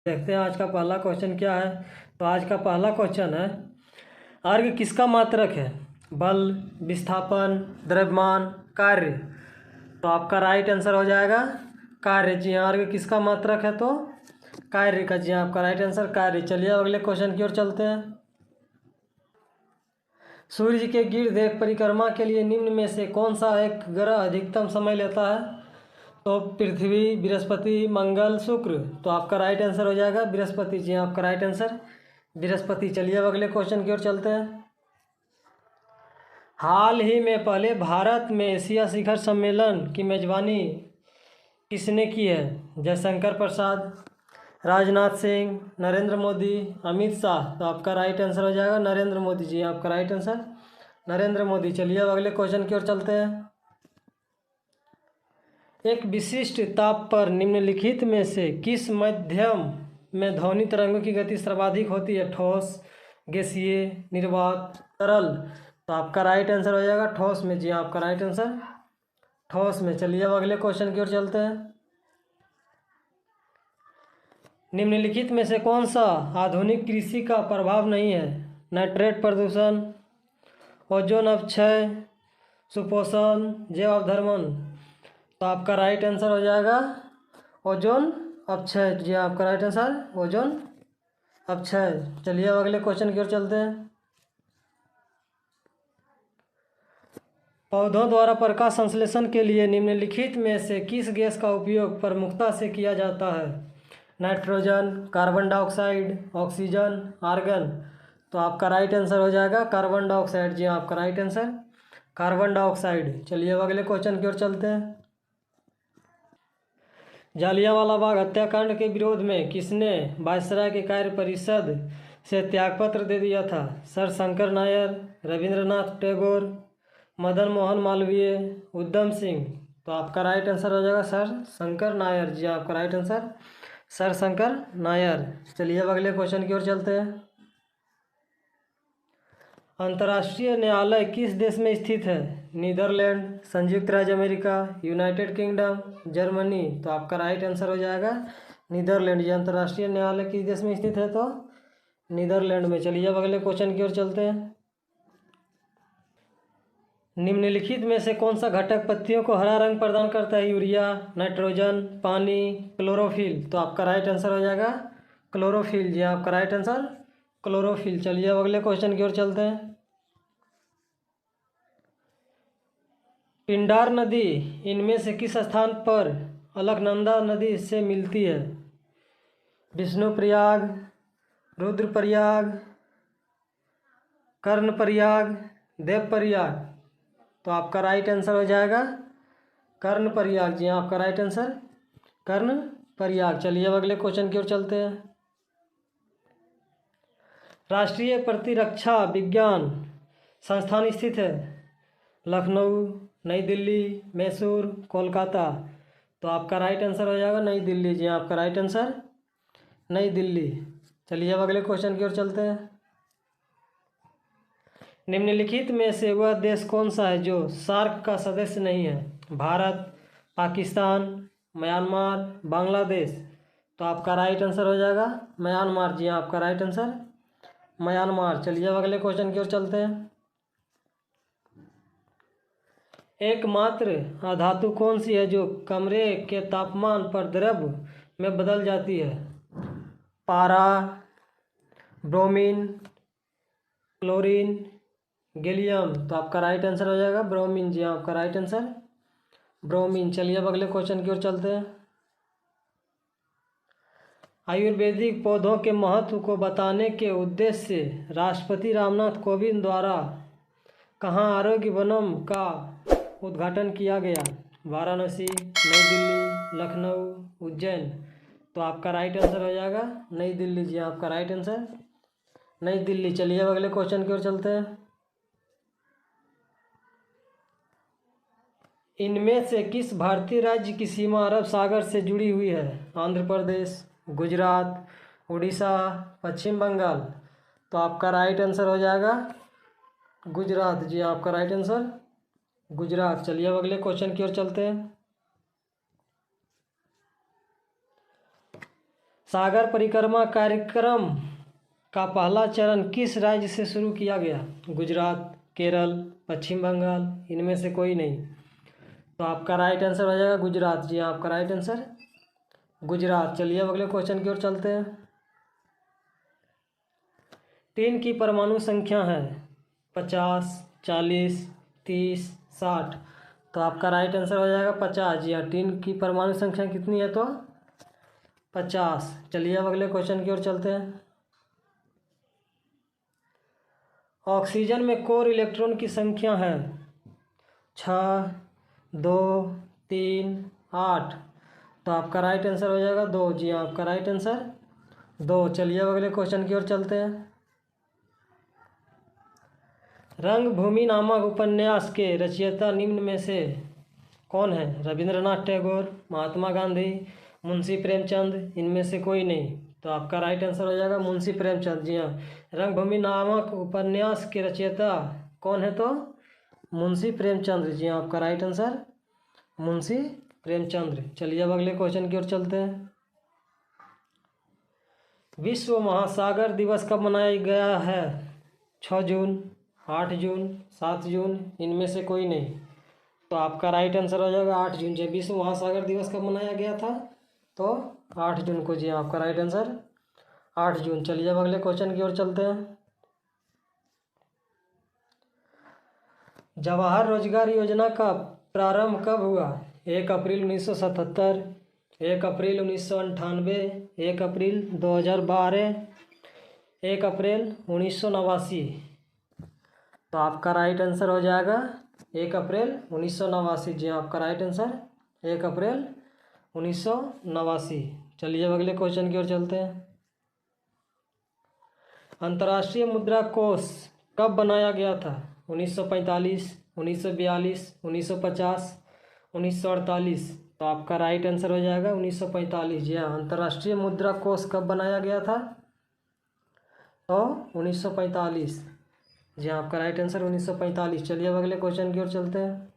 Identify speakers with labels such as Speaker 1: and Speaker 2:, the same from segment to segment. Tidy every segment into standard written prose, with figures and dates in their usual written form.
Speaker 1: देखते हैं आज का पहला क्वेश्चन क्या है। तो आज का पहला क्वेश्चन है, अर्घ किसका मात्रक है? बल, विस्थापन, द्रव्यमान, कार्य। तो आपका राइट आंसर हो जाएगा कार्य। जी हाँ, अर्घ किसका मात्रक है? तो कार्य का। जी हाँ, आपका राइट आंसर कार्य। चलिए अगले क्वेश्चन की ओर चलते हैं। सूर्य के गिर्द परिक्रमा के लिए निम्न में से कौन सा एक ग्रह अधिकतम समय लेता है? तो पृथ्वी, बृहस्पति, मंगल, शुक्र। तो आपका राइट आंसर हो जाएगा बृहस्पति। जी हाँ, आपका राइट आंसर बृहस्पति। चलिए अब अगले क्वेश्चन की ओर चलते हैं। हाल ही में पहले भारत में एशिया शिखर सम्मेलन की मेजबानी किसने की है? जयशंकर प्रसाद, राजनाथ सिंह, नरेंद्र मोदी, अमित शाह। तो आपका राइट आंसर हो जाएगा नरेंद्र मोदी। जी आपका राइट आंसर नरेंद्र मोदी। चलिए अब अगले क्वेश्चन की ओर चलते हैं। एक विशिष्ट ताप पर निम्नलिखित में से किस माध्यम में ध्वनि तरंगों की गति सर्वाधिक होती है? ठोस, गैसीय, निर्वात, तरल। तो आपका राइट आंसर हो जाएगा ठोस में। जी आपका राइट आंसर ठोस में। चलिए अब अगले क्वेश्चन की ओर चलते हैं। निम्नलिखित में से कौन सा आधुनिक कृषि का प्रभाव नहीं है? नाइट्रेट प्रदूषण, ओजोन अपक्षय, सुपोषण, जैव अवधर्मन। तो आपका राइट आंसर हो जाएगा ओजोन अपक्षय। जी आपका राइट आंसर ओजोन अपक्षय। चलिए अब अगले क्वेश्चन की ओर चलते हैं। पौधों द्वारा प्रकाश संश्लेषण के लिए निम्नलिखित में से किस गैस का उपयोग प्रमुखता से किया जाता है? Nitrogen, carbon dioxide, oxygen, argon. तो आपका राइट आंसर हो जाएगा कार्बन डाइऑक्साइड। जी आपका राइट आंसर कार्बन डाइऑक्साइड। चलिए अब अगले क्वेश्चन की ओर चलते हैं। जालियांवाला बाग हत्याकांड के विरोध में किसने वायसराय के कार्य परिषद से त्यागपत्र दे दिया था? सर शंकर नायर, रविंद्रनाथ टैगोर, मदन मोहन मालवीय, उधम सिंह। तो आपका राइट आंसर हो जाएगा सर शंकर नायर। जी आपका right answer sir Shankar Nair. चलिए अब अगले क्वेश्चन की ओर चलते हैं। अंतर्राष्ट्रीय न्यायालय किस देश में स्थित है? नीदरलैंड, संयुक्त राज्य अमेरिका, यूनाइटेड किंगडम, जर्मनी। तो आपका राइट आंसर हो जाएगा नीदरलैंड। ये अंतर्राष्ट्रीय न्यायालय किस देश में स्थित है? तो नीदरलैंड में। चलिए अब अगले क्वेश्चन की ओर चलते हैं। निम्नलिखित में से कौन सा घटक पत्तियों को हरा रंग प्रदान करता है? यूरिया, नाइट्रोजन, पानी, क्लोरोफिल। तो आपका राइट आंसर हो जाएगा क्लोरोफिल। जी आपका राइट आंसर क्लोरोफिल। चलिए अब अगले क्वेश्चन की ओर चलते हैं। पिंडार नदी इनमें से किस स्थान पर अलकनंदा नदी से मिलती है? विष्णुप्रयाग, रुद्रप्रयाग, कर्णप्रयाग, देवप्रयाग। तो आपका राइट आंसर हो जाएगा कर्णप्रयाग। जी आपका राइट आंसर कर्णप्रयाग। चलिए अब अगले क्वेश्चन की ओर चलते हैं। राष्ट्रीय प्रतिरक्षा विज्ञान संस्थान स्थित है? लखनऊ, नई दिल्ली, मैसूर, कोलकाता। तो आपका राइट आंसर हो जाएगा नई दिल्ली। जी आपका राइट आंसर नई दिल्ली। चलिए अब अगले क्वेश्चन की ओर चलते हैं। निम्नलिखित में से वह देश कौन सा है जो सार्क का सदस्य नहीं है? भारत, पाकिस्तान, म्यांमार, बांग्लादेश। तो आपका राइट आंसर हो जाएगा म्यांमार। जी आपका राइट आंसर म्यांमार। चलिए अब अगले क्वेश्चन की ओर चलते हैं। एकमात्र अधातु कौन सी है जो कमरे के तापमान पर द्रव में बदल जाती है? पारा, ब्रोमीन, क्लोरीन, गैलियम। तो आपका राइट आंसर हो जाएगा ब्रोमीन। जी आपका राइट आंसर ब्रोमीन। चलिए अब अगले क्वेश्चन की ओर चलते हैं। आयुर्वेदिक पौधों के महत्व को बताने के उद्देश्य से राष्ट्रपति रामनाथ कोविंद द्वारा कहाँ आरोग्य वनम का उद्घाटन किया गया? वाराणसी, नई दिल्ली, लखनऊ, उज्जैन। तो आपका राइट आंसर हो जाएगा नई दिल्ली। जी आपका राइट आंसर नई दिल्ली। चलिए अब अगले क्वेश्चन की ओर चलते हैं। इनमें से किस भारतीय राज्य की सीमा अरब सागर से जुड़ी हुई है? आंध्र प्रदेश, गुजरात, उड़ीसा, पश्चिम बंगाल। तो आपका राइट आंसर हो जाएगा गुजरात। जी आपका राइट आंसर गुजरात। चलिए अब अगले क्वेश्चन की ओर चलते हैं। सागर परिक्रमा कार्यक्रम का पहला चरण किस राज्य से शुरू किया गया? गुजरात, केरल, पश्चिम बंगाल, इनमें से कोई नहीं। तो आपका राइट आंसर हो जाएगा गुजरात। जी हाँ, आपका राइट आंसर गुजरात। चलिए अब अगले क्वेश्चन की ओर चलते हैं। टिन की परमाणु संख्या है 50, 40, 30, 60। तो आपका राइट आंसर हो जाएगा 50। जी हाँ, टिन की परमाणु संख्या कितनी है? तो 50। चलिए अब अगले क्वेश्चन की ओर चलते हैं। ऑक्सीजन में कोर इलेक्ट्रॉन की संख्या है 6, 2, 3, 8। तो आपका राइट आंसर हो जाएगा 2। जी हाँ, आपका राइट आंसर 2। चलिए अब अगले क्वेश्चन की ओर चलते हैं। रंगभूमि नामक उपन्यास के रचयिता निम्न में से कौन है? रविंद्रनाथ टैगोर, महात्मा गांधी, मुंशी प्रेमचंद, इनमें से कोई नहीं। तो आपका राइट आंसर हो जाएगा मुंशी प्रेमचंद। जी हाँ, रंगभूमि नामक उपन्यास के रचयिता कौन है? तो मुंशी प्रेमचंद। जी हाँ, आपका राइट आंसर मुंशी प्रेमचंद। चलिए अब अगले क्वेश्चन की ओर चलते हैं। विश्व महासागर दिवस कब मनाया गया है? 6 जून, 8 जून, 7 जून, इनमें से कोई नहीं। तो आपका राइट आंसर हो जाएगा 8 जून। जब विश्व महासागर दिवस कब मनाया गया था? तो 8 जून को। जी हाँ, आपका राइट आंसर 8 जून। चलिए अब अगले क्वेश्चन की ओर चलते हैं। जवाहर रोजगार योजना का प्रारंभ कब हुआ? 1 अप्रैल 1977, 1 अप्रैल 1998, 1 अप्रैल 2012, 1 अप्रैल 1989। तो आपका राइट आंसर हो जाएगा 1 अप्रैल 1989। जी हाँ, आपका राइट आंसर 1 अप्रैल 1989। चलिए अब अगले क्वेश्चन की ओर चलते हैं। अंतर्राष्ट्रीय मुद्रा कोष कब बनाया गया था? 1945, 1942, 1950, 1948। तो आपका राइट आंसर हो जाएगा 1945। जी हाँ, अंतर्राष्ट्रीय मुद्रा कोष कब बनाया गया था? तो 1945। जी हाँ, आपका राइट आंसर 1945। चलिए अब अगले क्वेश्चन की ओर चलते हैं।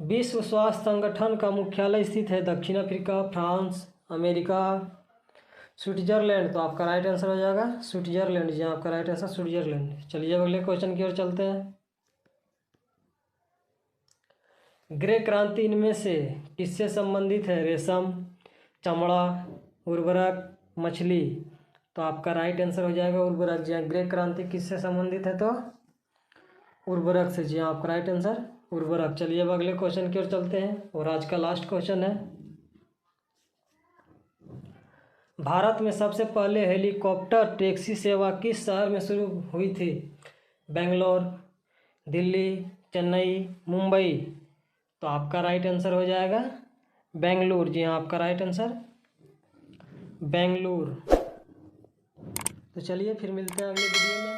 Speaker 1: विश्व स्वास्थ्य संगठन का मुख्यालय स्थित है दक्षिण अफ्रीका, फ्रांस, अमेरिका, स्विट्जरलैंड। तो आपका राइट आंसर हो जाएगा स्विट्जरलैंड। जी हाँ, आपका राइट आंसर स्विट्जरलैंड। चलिए अब अगले क्वेश्चन की ओर चलते हैं। ग्रे क्रांति इनमें से किससे संबंधित है? रेशम, चमड़ा, उर्वरक, मछली। तो आपका राइट आंसर हो जाएगा उर्वरक। जी हाँ, ग्रे क्रांति किससे संबंधित है? तो उर्वरक से। जी हाँ, आपका राइट आंसर उर्वरक। चलिए अब अगले क्वेश्चन की ओर चलते हैं और आज का लास्ट क्वेश्चन है। भारत में सबसे पहले हेलीकॉप्टर टैक्सी सेवा किस शहर में शुरू हुई थी? बेंगलोर, दिल्ली, चेन्नई, मुंबई। तो आपका राइट आंसर हो जाएगा बेंगलुरु। जी हाँ, आपका राइट आंसर बेंगलुरु। तो चलिए फिर मिलते हैं अगले वीडियो में।